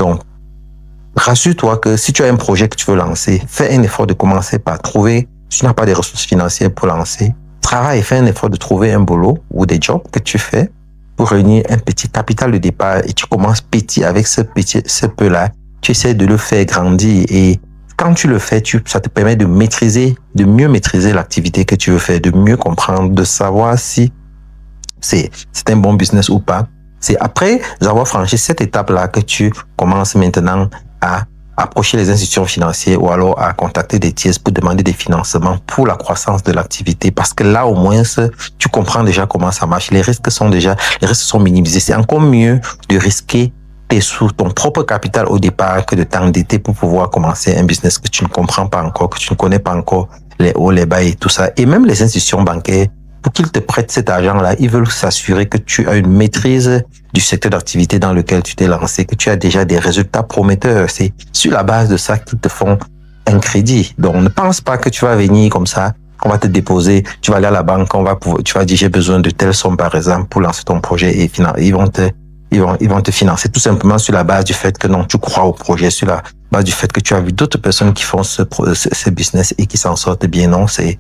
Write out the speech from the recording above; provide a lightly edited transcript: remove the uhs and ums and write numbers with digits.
Donc, rassure-toi que si tu as un projet que tu veux lancer, fais un effort de commencer par trouver, si tu n'as pas de ressources financières pour lancer, travaille et fais un effort de trouver un boulot ou des jobs que tu fais pour réunir un petit capital de départ et tu commences petit avec ce peu-là. Tu essaies de le faire grandir et quand tu le fais, ça te permet de mieux maîtriser l'activité que tu veux faire, de mieux comprendre, de savoir si c'est un bon business ou pas. C'est après avoir franchi cette étape-là que tu commences maintenant à approcher les institutions financières ou alors à contacter des tiers pour demander des financements pour la croissance de l'activité. Parce que là, au moins, tu comprends déjà comment ça marche. Les risques sont minimisés. C'est encore mieux de risquer ton propre capital au départ que de t'endetter pour pouvoir commencer un business que tu ne comprends pas encore, que tu ne connais pas encore les hauts, les bas et tout ça. Et même les institutions bancaires, pour qu'ils te prêtent cet argent-là, ils veulent s'assurer que tu as une maîtrise du secteur d'activité dans lequel tu t'es lancé, que tu as déjà des résultats prometteurs. C'est sur la base de ça qu'ils te font un crédit. Donc, ne pense pas que tu vas venir comme ça, on va te déposer, tu vas aller à la banque, tu vas dire j'ai besoin de telle somme par exemple pour lancer ton projet et ils vont te financer tout simplement sur la base du fait que non, tu crois au projet, sur la base du fait que tu as vu d'autres personnes qui font ce business et qui s'en sortent bien. Non, c'est